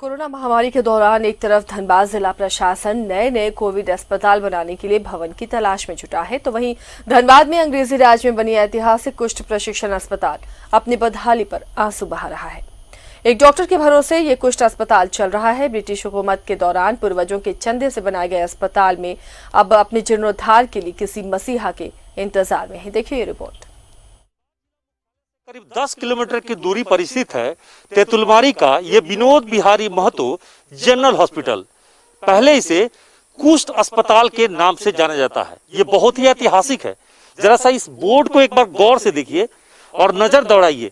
Corona महामारी के दौरान एक तरफ धनबाद जिला प्रशासन नए नए कोविड अस्पताल बनाने के लिए भवन की तलाश में जुटा है, तो वहीं धनबाद में अंग्रेजी राज में बनी ऐतिहासिक कुष्ठ प्रशिक्षण अस्पताल अपनी बदहाली पर आंसू बहा रहा है। एक डॉक्टर के भरोसे ये कुष्ठ अस्पताल चल रहा है। ब्रिटिश हुकूमत के दौरान पूर्वजों के चंदे से बनाए गए अस्पताल में अब अपने जीर्णोद्धार के लिए किसी मसीहा के इंतजार में है। देखिए ये रिपोर्ट। करीब 10 किलोमीटर की दूरी पर स्थित है तेतुलमारी का ये विनोद बिहारी महतो जनरल हॉस्पिटल। पहले इसे कुष्ठ अस्पताल के नाम से जाना जाता है। ये बहुत ही ऐतिहासिक है। जरा सा इस बोर्ड को एक बार गौर से देखिए और नजर दौड़ाइए।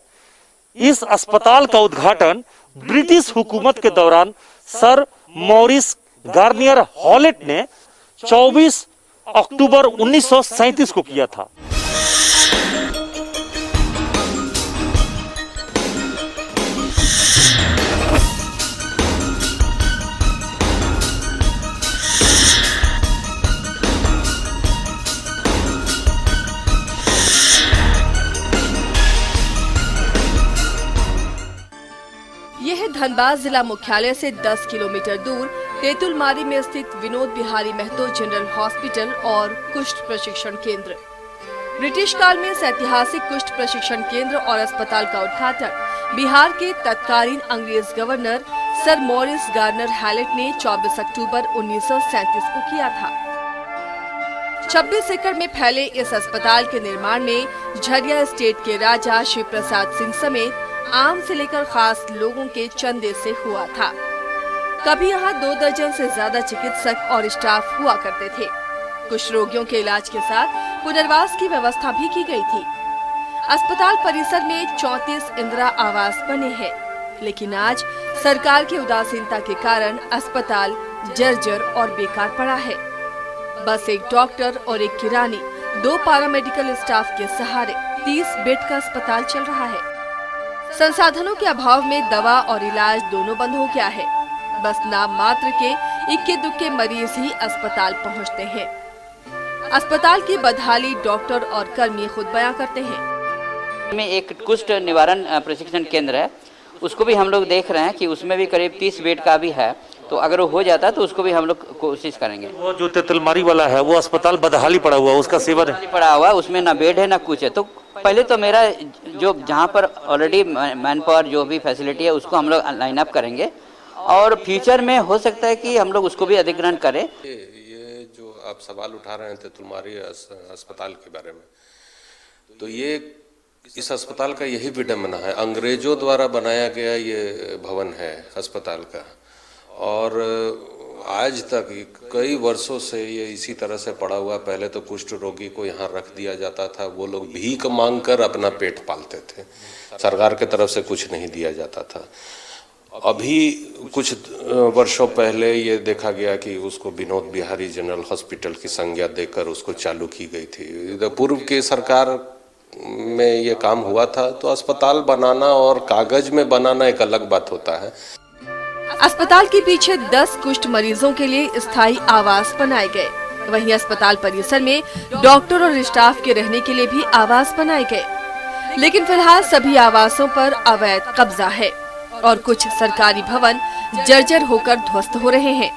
इस अस्पताल का उद्घाटन ब्रिटिश हुकूमत के दौरान सर मॉरिस गार्नियर हॉलेट ने 24 अक्टूबर 1937 को किया था। यह है धनबाद जिला मुख्यालय से 10 किलोमीटर दूर तेतुलमारी में स्थित विनोद बिहारी महतो जनरल हॉस्पिटल और कुष्ठ प्रशिक्षण केंद्र। ब्रिटिश काल में इस ऐतिहासिक कुष्ठ प्रशिक्षण केंद्र और अस्पताल का उद्घाटन बिहार के तत्कालीन अंग्रेज governor sir Maurice Garner Hallett ने 24 अक्टूबर 1937 को किया था। 26 एकड़ में फैले इस अस्पताल के निर्माण में झरिया स्टेट के राजा शिव प्रसाद सिंह समेत आम से लेकर खास लोगों के चंदे से हुआ था। कभी यहाँ 2 दर्जन से ज्यादा चिकित्सक और स्टाफ हुआ करते थे। कुछ रोगियों के इलाज के साथ पुनर्वास की व्यवस्था भी की गई थी। अस्पताल परिसर में 34 इंदिरा आवास बने हैं, लेकिन आज सरकार की उदासीनता के कारण अस्पताल जर्जर और बेकार पड़ा है। बस एक डॉक्टर और एक किरानी, 2 पैरामेडिकल स्टाफ के सहारे 30 बेड का अस्पताल चल रहा है। संसाधनों के अभाव में दवा और इलाज दोनों बंद हो गया है। बस नाम मात्र के इक्के दुक्के मरीज ही अस्पताल पहुंचते हैं। अस्पताल की बदहाली डॉक्टर और कर्मी खुद बयां करते हैं। में एक कुष्ठ निवारण प्रशिक्षण केंद्र है, उसको भी हम लोग देख रहे हैं कि उसमें भी करीब 30 बेड का भी है, तो अगर वो हो जाता है तो उसको भी हम लोग कोशिश करेंगे। वो जो तेतुलमारी वाला है वो अस्पताल बदहाली पड़ा हुआ, उसका सेवन पड़ा हुआ, उसमें ना बेड है ना कुछ है। तो पहले तो मेरा जो जहाँ पर ऑलरेडी मैन पावर जो भी फैसिलिटी है उसको हम लोग लाइन अप करेंगे और फ्यूचर में हो सकता है कि हम लोग उसको भी अधिग्रहण करें। ये जो आप सवाल उठा रहे हैं तेतुलमारी अस्पताल के बारे में, तो ये इस अस्पताल का यही विडंबना है। अंग्रेजों द्वारा बनाया गया ये भवन है अस्पताल का, और आज तक कई वर्षों से ये इसी तरह से पड़ा हुआ। पहले तो कुष्ठ रोगी को यहाँ रख दिया जाता था, वो लोग भीख मांगकर अपना पेट पालते थे, सरकार के तरफ से कुछ नहीं दिया जाता था। अभी कुछ वर्षों पहले ये देखा गया कि उसको विनोद बिहारी जनरल हॉस्पिटल की संज्ञा देकर उसको चालू की गई थी। पूर्व की सरकार में ये काम हुआ था। तो अस्पताल बनाना और कागज में बनाना एक अलग बात होता है। अस्पताल के पीछे 10 कुष्ठ मरीजों के लिए स्थायी आवास बनाए गए। वहीं अस्पताल परिसर में डॉक्टर और स्टाफ के रहने के लिए भी आवास बनाए गए, लेकिन फिलहाल सभी आवासों पर अवैध कब्जा है और कुछ सरकारी भवन जर्जर होकर ध्वस्त हो रहे हैं।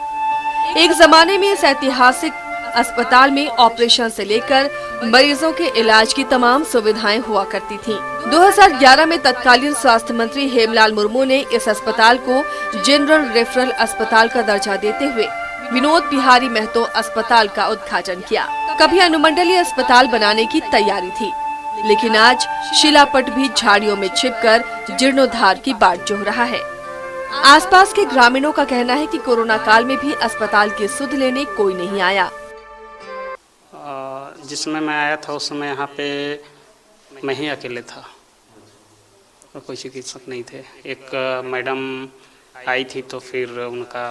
एक जमाने में इस ऐतिहासिक अस्पताल में ऑपरेशन से लेकर मरीजों के इलाज की तमाम सुविधाएं हुआ करती थीं। 2011 में तत्कालीन स्वास्थ्य मंत्री हेमलाल मुर्मू ने इस अस्पताल को जनरल रेफरल अस्पताल का दर्जा देते हुए विनोद बिहारी महतो अस्पताल का उद्घाटन किया। कभी अनुमंडलीय अस्पताल बनाने की तैयारी थी, लेकिन आज शिलापट भी झाड़ियों में छिपकर जीर्णोद्धार की बाट जोह रहा है। आसपास के ग्रामीणों का कहना है कि कोरोना काल में भी अस्पताल की सुध लेने कोई नहीं आया। जिसमें मैं आया था उस समय यहाँ पे मैं ही अकेले था और कोई चिकित्सक नहीं थे। एक मैडम आई थी, तो फिर उनका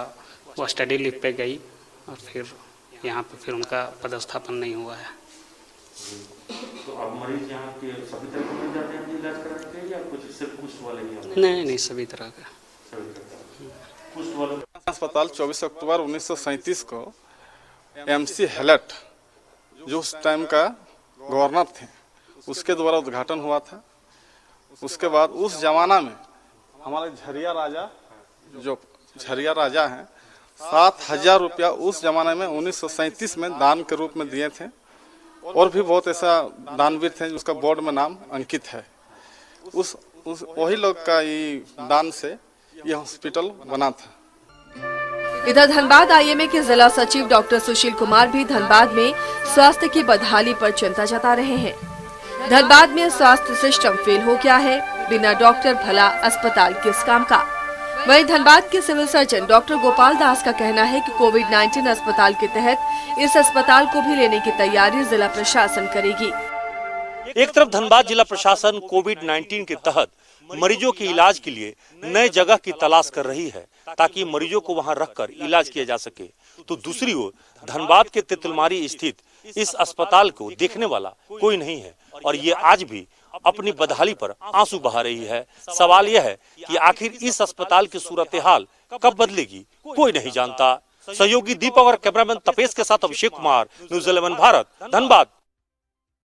वो स्टडी लीव पे गई और फिर यहाँ पे फिर उनका पदस्थापन नहीं हुआ है। तो अब मरीज यहाँ के सभी तरह के मिल जाते हैं इलाज कराने के, या कुछ सिर्फ कुष्ठ वाले ही? नहीं, सभी तरह का। कुष्ठ वाले अस्पताल 24 अक्टूबर 1937 को MC हैलेट जो उस टाइम का गवर्नर थे उसके द्वारा उद्घाटन हुआ था। उसके बाद उस जमाना में हमारे झरिया राजा जो झरिया राजा हैं 7,000 रुपया उस जमाने में 1937 में दान के रूप में दिए थे। और भी बहुत ऐसा दानवीर थे जिसका बोर्ड में नाम अंकित है। उस वही लोग का ये दान से ये हॉस्पिटल बना था। इधर धनबाद आईएमए के जिला सचिव डॉक्टर सुशील कुमार भी धनबाद में स्वास्थ्य की बदहाली पर चिंता जता रहे हैं। धनबाद में स्वास्थ्य सिस्टम फेल हो गया है, बिना डॉक्टर भला अस्पताल किस काम का। वहीं धनबाद के civil surgeon doctor Gopal Das का कहना है कि कोविड-19 अस्पताल के तहत इस अस्पताल को भी लेने की तैयारी जिला प्रशासन करेगी। एक तरफ धनबाद जिला प्रशासन कोविड-19 के तहत मरीजों के इलाज के लिए नए जगह की तलाश कर रही है ताकि मरीजों को वहां रखकर इलाज किया जा सके, तो दूसरी ओर धनबाद के तेतुलमारी स्थित इस अस्पताल को देखने वाला कोई नहीं है और ये आज भी अपनी बदहाली पर आंसू बहा रही है। सवाल यह है कि आखिर इस अस्पताल की सूरत हाल कब बदलेगी, कोई नहीं जानता। सहयोगी दीपक और कैमरामैन तपेश के साथ अभिषेक कुमार, न्यूज़ 11 भारत, धनबाद।